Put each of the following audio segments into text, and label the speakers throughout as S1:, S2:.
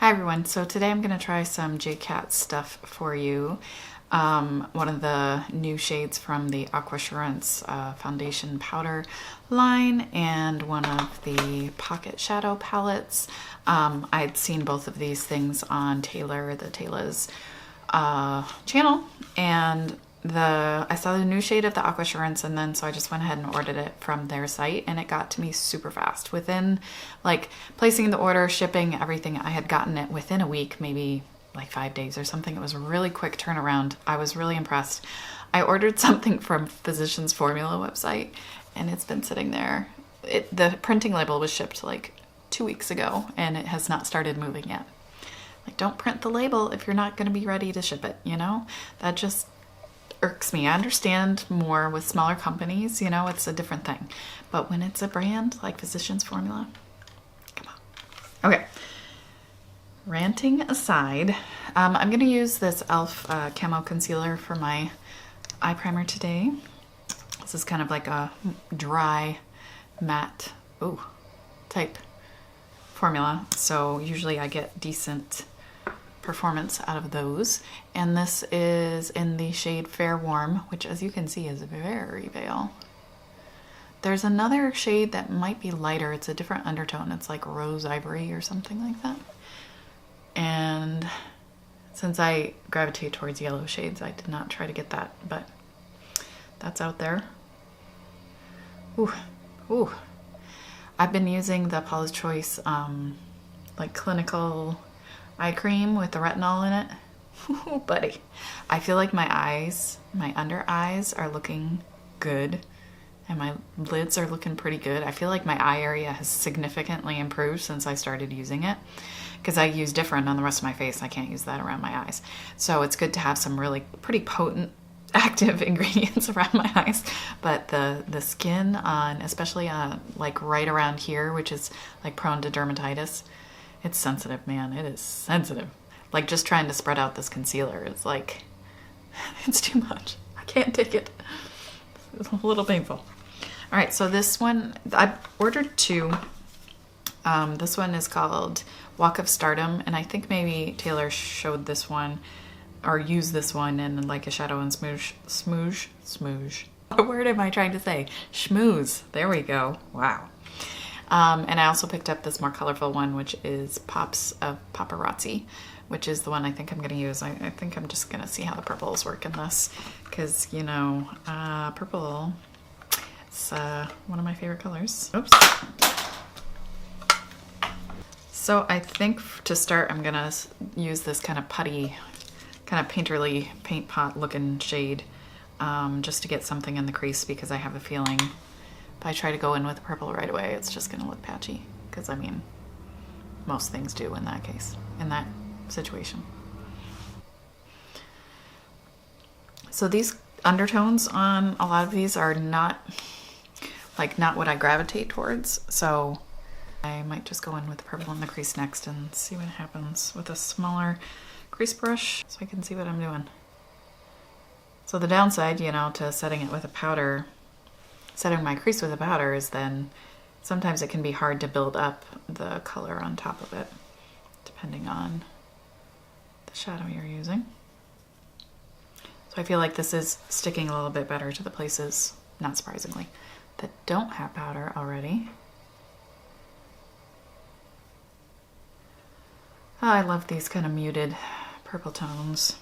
S1: Hi everyone, so today I'm going to try some JCat stuff for you. One of the new shades from the Aquasurance Foundation powder line and one of the pocket shadow palettes. I'd seen both of these things on Tayla's channel, and I saw the new shade of the Aquasurance, and then so I just went ahead and ordered it from their site, and it got to me super fast. Within like placing the order, shipping, everything, I had gotten it within a week, maybe like 5 days or something. It was a really quick turnaround. I was really impressed. I ordered something from Physicians Formula website, and it's been sitting there. The printing label was shipped like 2 weeks ago, and it has not started moving yet. Like, don't print the label if you're not going to be ready to ship it, you know? That just irks me. I understand more with smaller companies, you know, it's a different thing. But when it's a brand like Physicians Formula, come on. Okay. Ranting aside, I'm going to use this e.l.f. Camo concealer for my eye primer today. This is kind of like a dry, matte, type formula. So usually I get decent performance out of those. And this is in the shade Fair Warm, which as you can see is very pale. There's another shade that might be lighter. It's a different undertone. It's like rose ivory or something like that. And since I gravitate towards yellow shades, I did not try to get that, but that's out there. Ooh. I've been using the Paula's Choice like clinical eye cream with the retinol in it. Ooh, buddy. I feel like my eyes, my under eyes are looking good, and my lids are looking pretty good. I feel like my eye area has significantly improved since I started using it, because I use different on the rest of my face. I can't use that around my eyes. So it's good to have some really pretty potent active ingredients around my eyes. But the skin on, especially like right around here, which is like prone to dermatitis, it's sensitive, man. It is sensitive. Like just trying to spread out this concealer is like, it's too much. I can't take it. It's a little painful. All right, so this one, I ordered two. This one is called Walk of Stardom, and I think maybe Taylor showed this one or used this one in like a shadow and smooge. What word am I trying to say? Schmooze. There we go. Wow. And I also picked up this more colorful one, which is Pops of Paparazzi, which is the one I think I'm going to use. I think I'm just going to see how the purples work in this, because, you know, purple is one of my favorite colors. Oops. So I think to start, I'm going to use this kind of putty, kind of painterly paint pot looking shade, just to get something in the crease, because I have a feeling if I try to go in with purple right away, it's just going to look patchy, because I mean, most things do in that case, in that situation. So these undertones on a lot of these are not what I gravitate towards, so I might just go in with the purple in the crease next and see what happens with a smaller crease brush so I can see what I'm doing. So the downside, you know, to setting it with a powder, setting my crease with a powder, is then sometimes it can be hard to build up the color on top of it, depending on the shadow you're using. So I feel like this is sticking a little bit better to the places, not surprisingly, that don't have powder already. Oh, I love these kind of muted purple tones.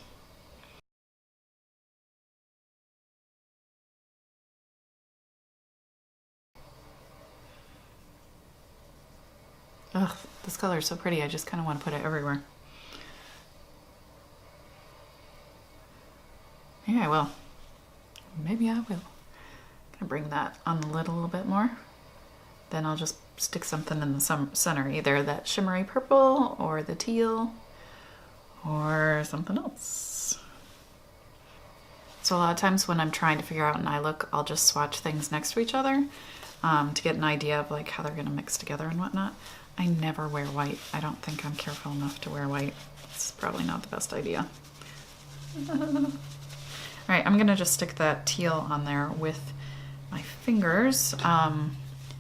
S1: Ugh, this color is so pretty. I just kind of want to put it everywhere. Maybe I will. Maybe I will. I'm gonna bring that on the lid a little bit more. Then I'll just stick something in the center, either that shimmery purple or the teal or something else. So a lot of times when I'm trying to figure out an eye look, I'll just swatch things next to each other to get an idea of like how they're gonna mix together and whatnot. I never wear white. I don't think I'm careful enough to wear white. It's probably not the best idea. All right, I'm gonna just stick that teal on there with my fingers.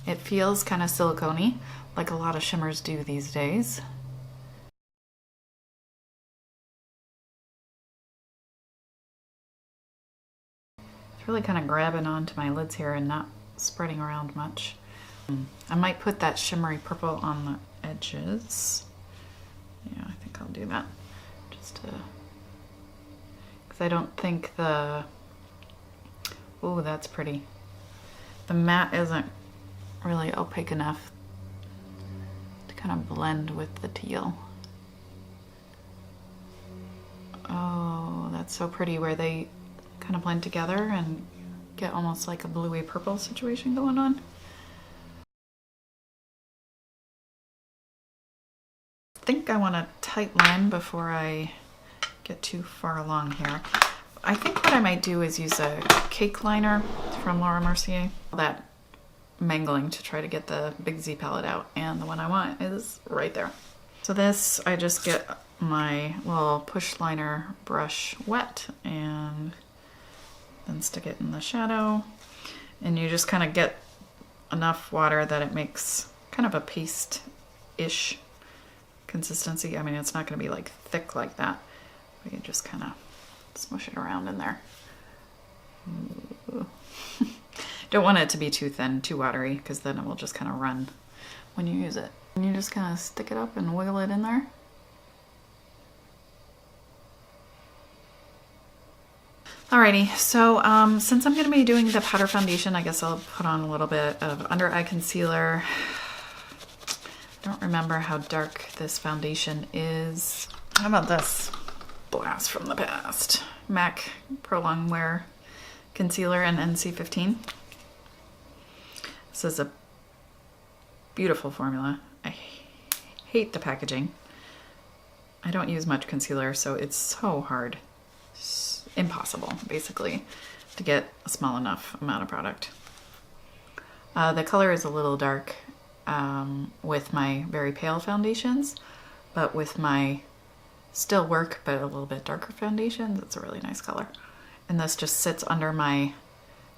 S1: It feels kind of silicone-y, like a lot of shimmers do these days. It's really kind of grabbing onto my lids here and not spreading around much. I might put that shimmery purple on the edges. Yeah, I think I'll do that. Just to, because I don't think the, oh, that's pretty. The matte isn't really opaque enough to kind of blend with the teal. Oh, that's so pretty where they kind of blend together and get almost like a bluey purple situation going on. I think I want a tight line before I get too far along here. I think what I might do is use a cake liner from Mercier. That mangling to try to get the big Z palette out, and the one I want is right there. So this, I just get my little push liner brush wet and then stick it in the shadow, and you just kind of get enough water that it makes kind of a paste-ish consistency. I mean, it's not going to be like thick like that, but you just kind of smush it around in there. Don't want it to be too thin, too watery, because then it will just kind of run when you use it. And you just kind of stick it up and wiggle it in there. Alrighty, so since I'm going to be doing the powder foundation, I guess I'll put on a little bit of under eye concealer. I don't remember how dark this foundation is. How about this? Blast from the past. MAC Prolongwear Concealer in NC15. This is a beautiful formula. I hate the packaging. I don't use much concealer, so it's so hard. It's impossible, basically, to get a small enough amount of product. The color is a little dark with my very pale foundations, but with my still work but a little bit darker foundations, it's a really nice color. And this just sits under my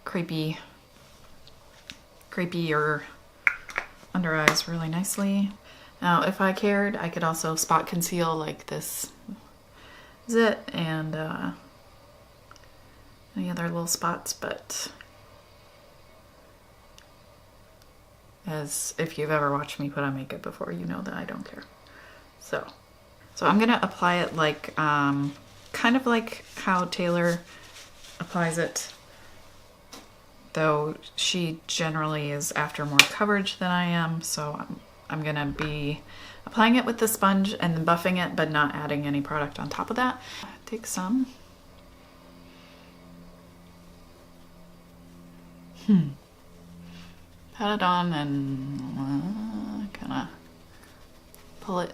S1: creepier under eyes really nicely. Now, if I cared, I could also spot conceal like this is it, and any other little spots, but as if you've ever watched me put on makeup before, you know that I don't care. So I'm gonna apply it like kind of like how Taylor applies it, though she generally is after more coverage than I am, so I'm gonna be applying it with the sponge and then buffing it, but not adding any product on top of that. Take some. Pat it on and kind of pull it.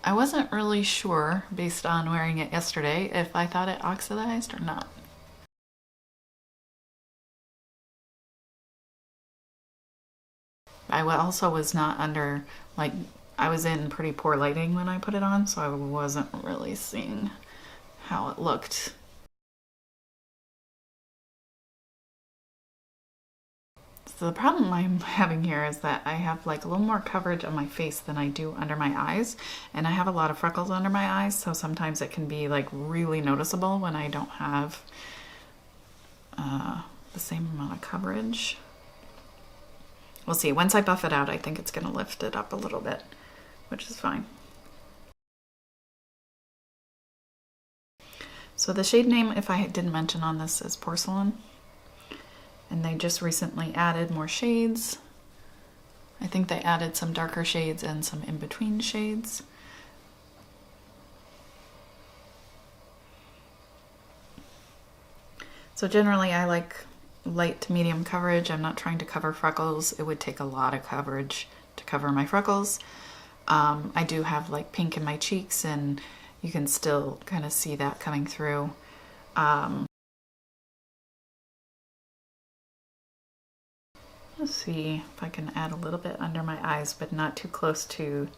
S1: I wasn't really sure, based on wearing it yesterday, if I thought it oxidized or not. I also was not under, like, I was in pretty poor lighting when I put it on, so I wasn't really seeing how it looked. So the problem I'm having here is that I have like a little more coverage on my face than I do under my eyes, and I have a lot of freckles under my eyes, so sometimes it can be like really noticeable when I don't have the same amount of coverage. We'll see. Once I buff it out, I think it's going to lift it up a little bit, which is fine. So the shade name, if I didn't mention on this, is Porcelain. And they just recently added more shades. I think they added some darker shades and some in-between shades. So generally I like light to medium coverage. I'm not trying to cover freckles. It would take a lot of coverage to cover my freckles. I do have like pink in my cheeks, and you can still kind of see that coming through. Let's see if I can add a little bit under my eyes, but not too close to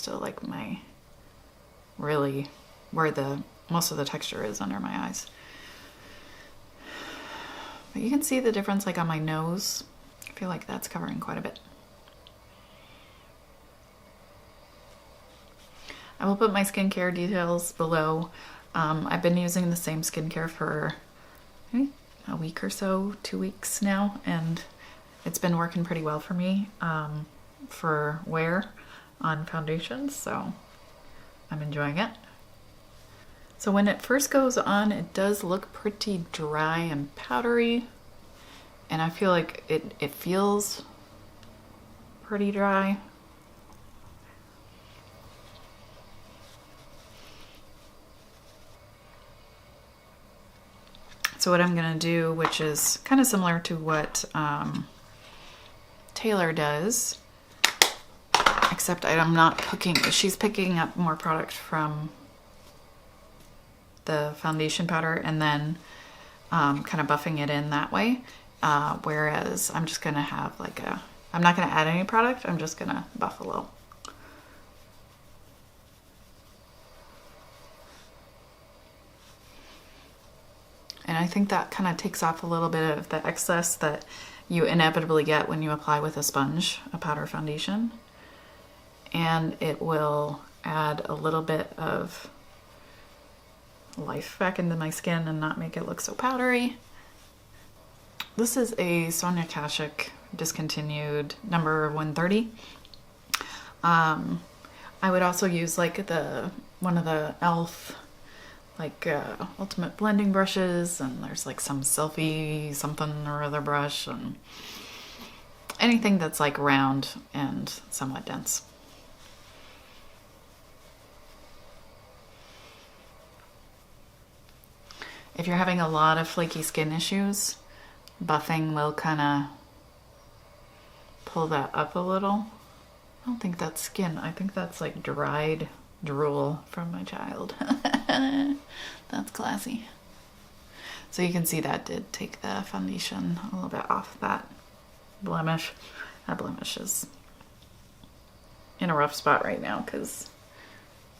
S1: like my, really where the most of the texture is under my eyes. But you can see the difference like on my nose. I feel like that's covering quite a bit. I will put my skincare details below. I've been using the same skincare for maybe a week or so, 2 weeks now, and it's been working pretty well for me for wear on foundations, so I'm enjoying it. So when it first goes on, it does look pretty dry and powdery, and I feel like it feels pretty dry. So what I'm gonna do, which is kind of similar to what Taylor does, except I'm not picking, she's picking up more product from the foundation powder and then kind of buffing it in that way. Whereas I'm just gonna have like I'm not gonna add any product, I'm just gonna buff a little. And I think that kind of takes off a little bit of the excess that you inevitably get when you apply with a sponge, a powder foundation. And it will add a little bit of life back into my skin and not make it look so powdery. This is a Sonia Kashuk discontinued number 130. I would also use like one of the e.l.f. like ultimate blending brushes, and there's like some selfie something or other brush, and anything that's like round and somewhat dense. If you're having a lot of flaky skin issues, buffing will kind of pull that up a little. I don't think that's skin. I think that's like dried drool from my child. That's classy. So you can see that did take the foundation a little bit off that blemish. That blemish is in a rough spot right now because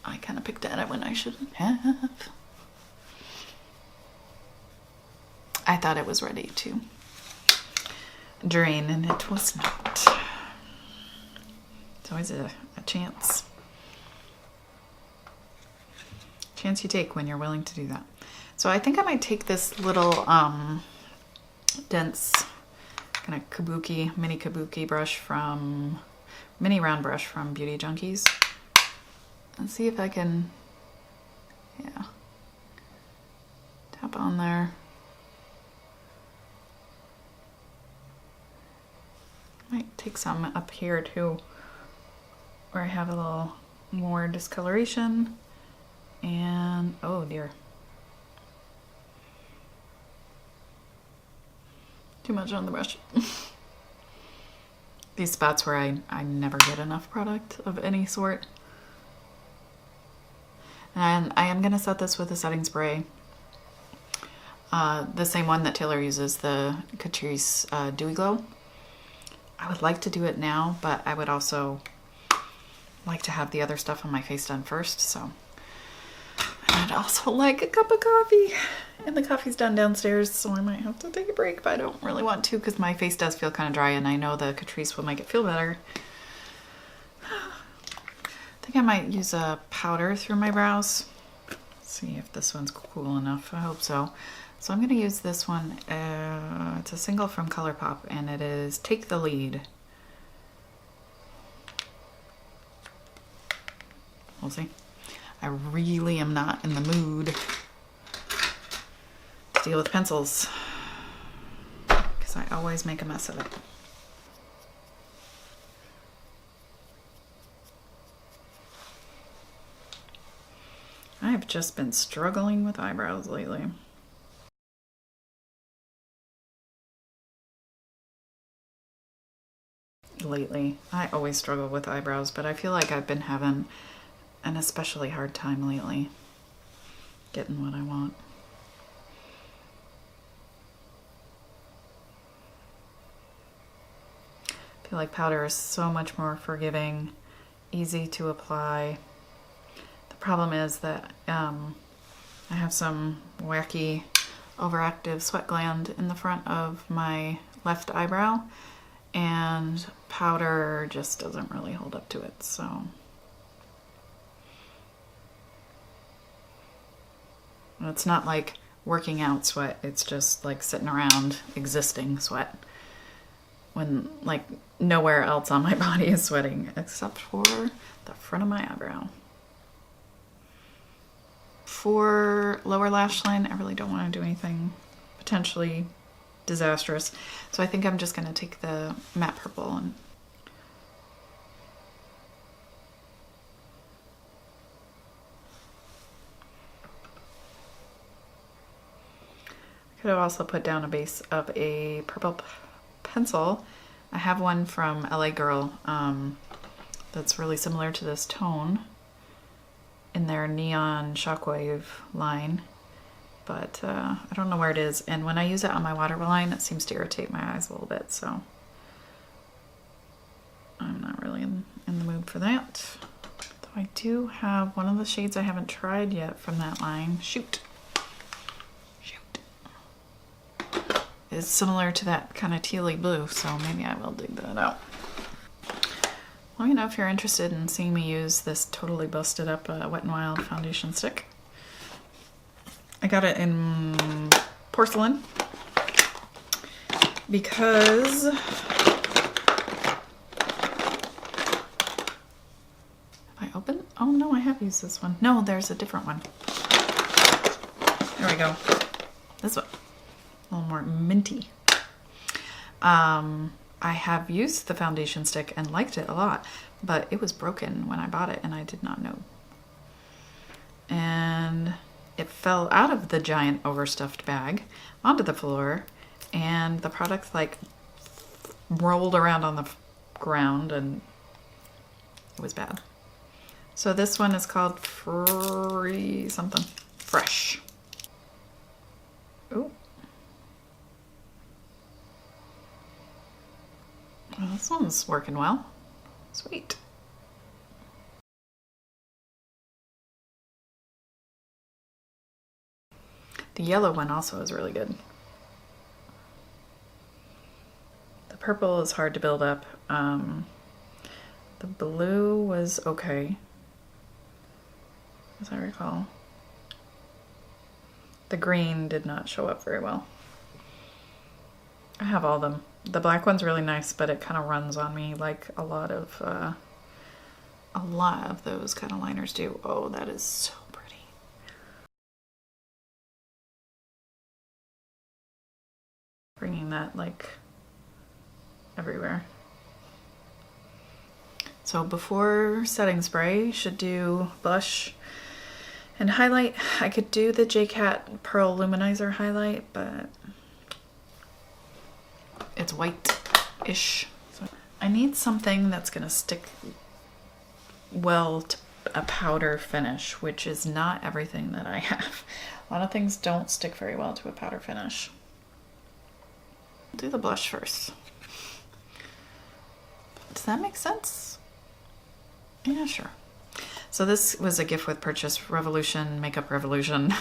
S1: I kind of picked at it when I shouldn't have. I thought it was ready to drain and it was not. It's always a chance. Chance you take when you're willing to do that. So I think I might take this little dense kind of kabuki, mini kabuki brush from, mini round brush from Beauty Junkies, and see if I can, yeah, tap on there. Might take some up here too, where I have a little more discoloration. And oh dear, too much on the brush. These spots where I never get enough product of any sort. And I am going to set this with a setting spray, the same one that Taylor uses, the Catrice Dewy Glow. I would like to do it now, but I would also like to have the other stuff on my face done first, so. I'd also like a cup of coffee, and the coffee's done downstairs, so I might have to take a break, but I don't really want to because my face does feel kind of dry, and I know the Catrice will make it feel better. I think I might use a powder through my brows. Let's see if this one's cool enough. I hope so. So I'm going to use this one. It's a single from Colourpop, and it is Take the Lead. We'll see. I really am not in the mood to deal with pencils because I always make a mess of it. I have just been struggling with eyebrows lately. I always struggle with eyebrows, but I feel like I've been having an especially hard time lately getting what I want. I feel like powder is so much more forgiving, easy to apply. The problem is that I have some wacky overactive sweat gland in the front of my left eyebrow, and powder just doesn't really hold up to it, so And it's not like working out sweat, it's just like sitting around existing sweat. When like nowhere else on my body is sweating except for the front of my eyebrow. For lower lash line, I really don't want to do anything potentially disastrous. So I think I'm just going to take the matte purple and could have also put down a base of a purple pencil. I have one from LA Girl that's really similar to this tone in their Neon Shockwave line, but I don't know where it is. And when I use it on my waterline, it seems to irritate my eyes a little bit, so I'm not really in the mood for that. Though I do have one of the shades I haven't tried yet from that line. Shoot. Is similar to that kind of tealy blue, so maybe I will dig that out. Let me know if you're interested in seeing me use this totally busted up Wet n Wild foundation stick. I got it in Porcelain because have I opened? Oh no, I have used this one. No, there's a different one. There we go. This one. A little more minty. I have used the foundation stick and liked it a lot, but it was broken when I bought it and I did not know. And it fell out of the giant overstuffed bag onto the floor, and the product like rolled around on the ground and it was bad. So this one is called Fresh. Ooh. Well, this one's working well. Sweet. The yellow one also is really good. The purple is hard to build up. The blue was okay, as I recall. The green did not show up very well. I have all of them. The black one's really nice, but it kind of runs on me like a lot of those kind of liners do. Oh, that is so pretty. Bringing that like everywhere. So before setting spray, you should do blush and highlight. I could do the JCat Pearl Luminizer highlight, but it's white-ish. So I need something that's gonna stick well to a powder finish, which is not everything that I have. A lot of things don't stick very well to a powder finish. I'll do the blush first. Does that make sense? Yeah, sure. So this was a gift with purchase, Revolution, Makeup Revolution,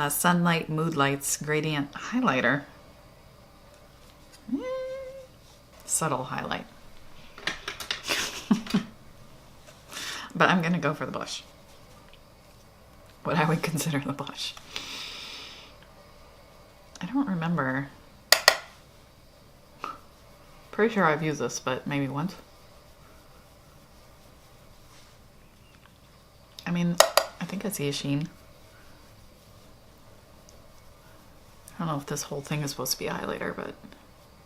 S1: Sunlight Mood Lights Gradient Highlighter. Subtle highlight. But I'm gonna go for the blush. What I would consider the blush. I don't remember. Pretty sure I've used this, but maybe once. I mean, I think I see a sheen. I don't know if this whole thing is supposed to be a highlighter, but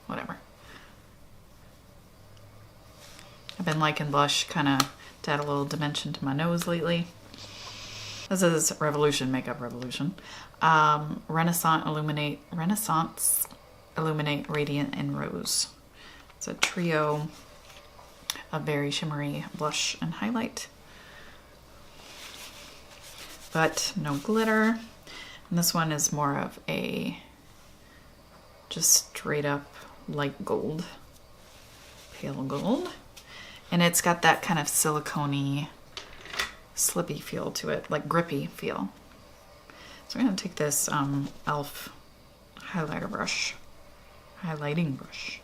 S1: whatever. I've been liking blush kind of to add a little dimension to my nose lately. This is Revolution, Makeup Revolution. Renaissance Illuminate Radiant and Rose. It's a trio of very shimmery blush and highlight, but no glitter. And this one is more of a just straight up light gold, pale gold. And it's got that kind of silicone-y, slippy feel to it, like grippy feel. So I'm gonna take this e.l.f. highlighting brush.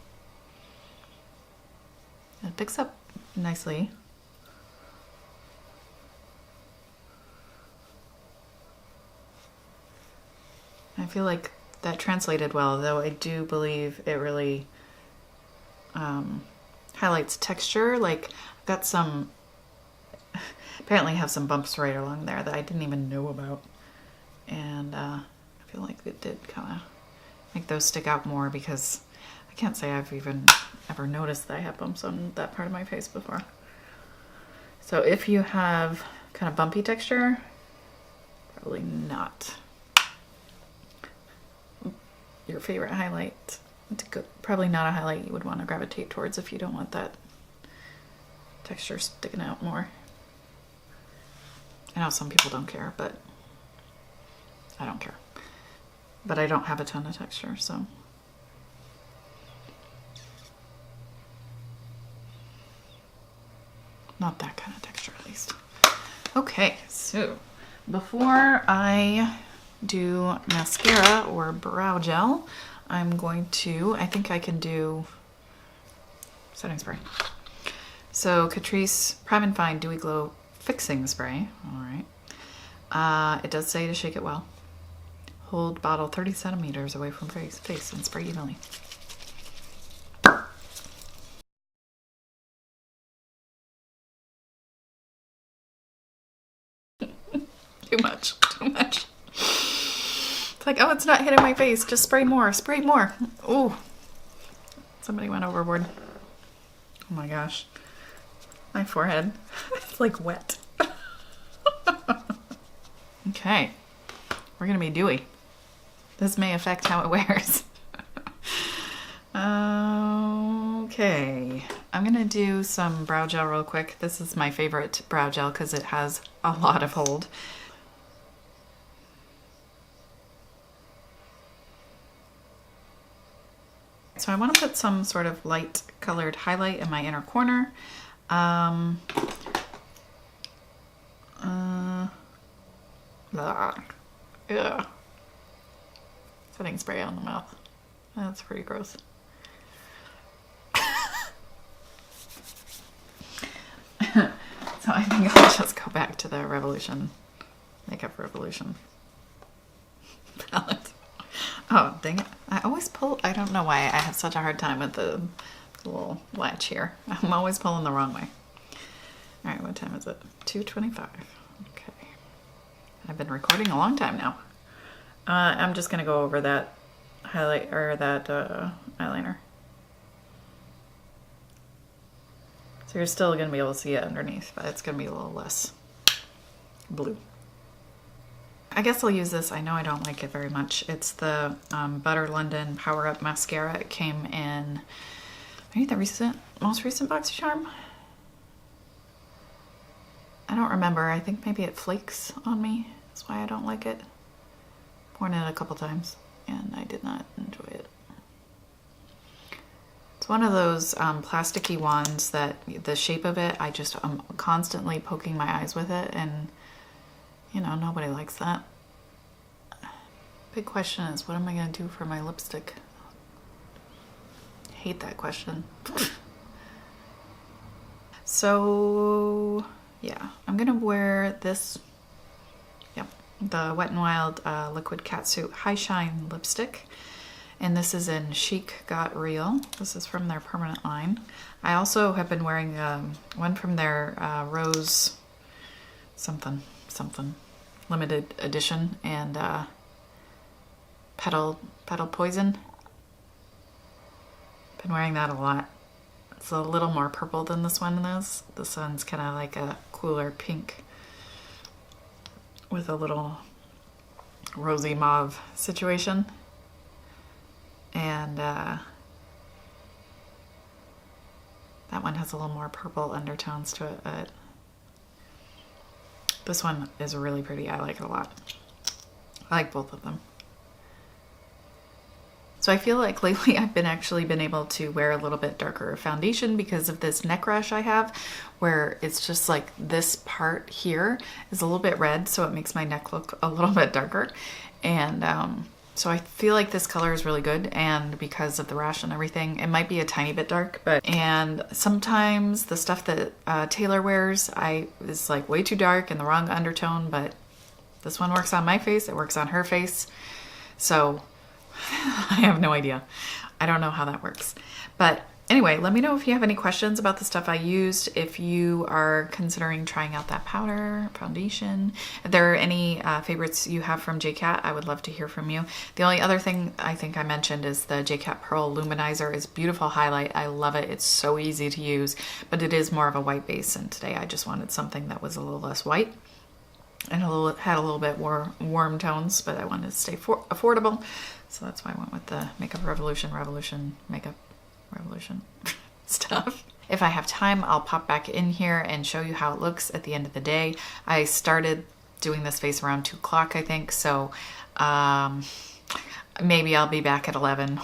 S1: It picks up nicely. feel like that translated well, though I do believe it really highlights texture. Like, I've got some, apparently have some bumps right along there that I didn't even know about. And I feel like it did kind of make those stick out more, because I can't say I've even ever noticed that I have bumps on that part of my face before. So if you have kind of bumpy texture, probably not your favorite highlight. Probably not a highlight you would want to gravitate towards if you don't want that texture sticking out more. I know some people don't care, but I don't care. But I don't have a ton of texture, so. Not that kind of texture, at least. Okay, so before I do mascara or brow gel, I'm going to, I think I can do setting spray. So Catrice Prime and Fine Dewy Glow Fixing Spray. All right. It does say to shake it well. Hold bottle 30 centimeters away from face and spray evenly. Too much. It's like, oh, it's not hitting my face. Just spray more. Spray more. Ooh. Somebody went overboard. Oh my gosh. My forehead. It's like wet. Okay. We're going to be dewy. This may affect how it wears. Okay. I'm going to do some brow gel real quick. This is my favorite brow gel because it has a lot of hold. So I want to put some sort of light colored highlight in my inner corner. Yeah. Setting spray on the mouth. That's pretty gross. So I think I'll just go back to the Revolution, Makeup Revolution palette. Oh, dang it. I always pull, I don't know why I have such a hard time with the little latch here. I'm always pulling the wrong way. All right, what time is it? 2:25. Okay. I've been recording a long time now. I'm just gonna go over that highlight, or that eyeliner. So you're still gonna be able to see it underneath, but it's gonna be a little less blue. I guess I'll use this. I know I don't like it very much. It's the Butter London Power Up Mascara. It came in, I think, the most recent BoxyCharm. I don't remember. I think maybe it flakes on me. That's why I don't like it. Worn it a couple times and I did not enjoy it. It's one of those plasticky ones that the shape of it, I'm constantly poking my eyes with it, and you know, nobody likes that. Big question is, what am I gonna do for my lipstick? Hate that question. So yeah, I'm gonna wear this, the Wet n Wild Liquid Catsuit High Shine lipstick. And this is in Chic Got Real. This is from their permanent line. I also have been wearing one from their Rose something limited edition, and Petal Poison. Been wearing that a lot. It's a little more purple than this one is. This one's kind of like a cooler pink with a little rosy mauve situation. And that one has a little more purple undertones to it, but this one is really pretty. I like it a lot. I like both of them. So I feel like lately I've actually been able to wear a little bit darker foundation because of this neck rash I have, where it's just like this part here is a little bit red, so it makes my neck look a little bit darker. And so I feel like this color is really good, and because of the rash and everything, it might be a tiny bit dark, and sometimes the stuff that Taylor wears is like way too dark and the wrong undertone, but this one works on my face, it works on her face. So I have no idea. I don't know how that works. But anyway, let me know if you have any questions about the stuff I used, if you are considering trying out that powder, foundation. If there are any favorites you have from JCat, I would love to hear from you. The only other thing I think I mentioned is the JCat Pearl Luminizer is beautiful highlight. I love it. It's so easy to use, but it is more of a white base, and today I just wanted something that was a little less white and had a little bit more warm tones, but I wanted to stay affordable. So that's why I went with the Makeup Revolution Makeup Revolution stuff. If I have time, I'll pop back in here and show you how it looks at the end of the day. I started doing this face around 2 o'clock, I think, so maybe I'll be back at 11.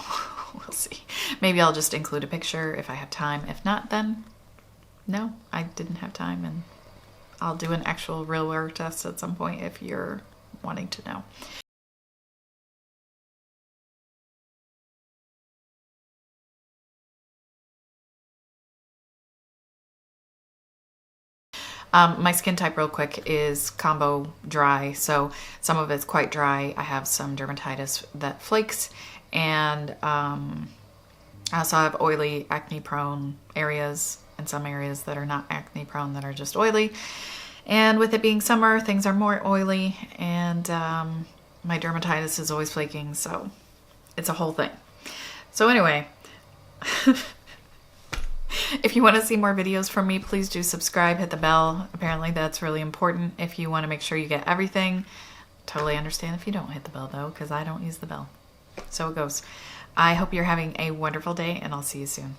S1: We'll see. Maybe I'll just include a picture if I have time. If not, then no, I didn't have time, and I'll do an actual real wear test at some point if you're wanting to know. My skin type real quick is combo dry, so some of it's quite dry. I have some dermatitis that flakes, and I also have oily, acne prone areas and some areas that are not acne prone that are just oily. And with it being summer, things are more oily, and my dermatitis is always flaking, so it's a whole thing. So anyway, if you want to see more videos from me, please do subscribe, hit the bell. Apparently that's really important if you want to make sure you get everything. Totally understand if you don't hit the bell though, because I don't use the bell. So it goes. I hope you're having a wonderful day, and I'll see you soon.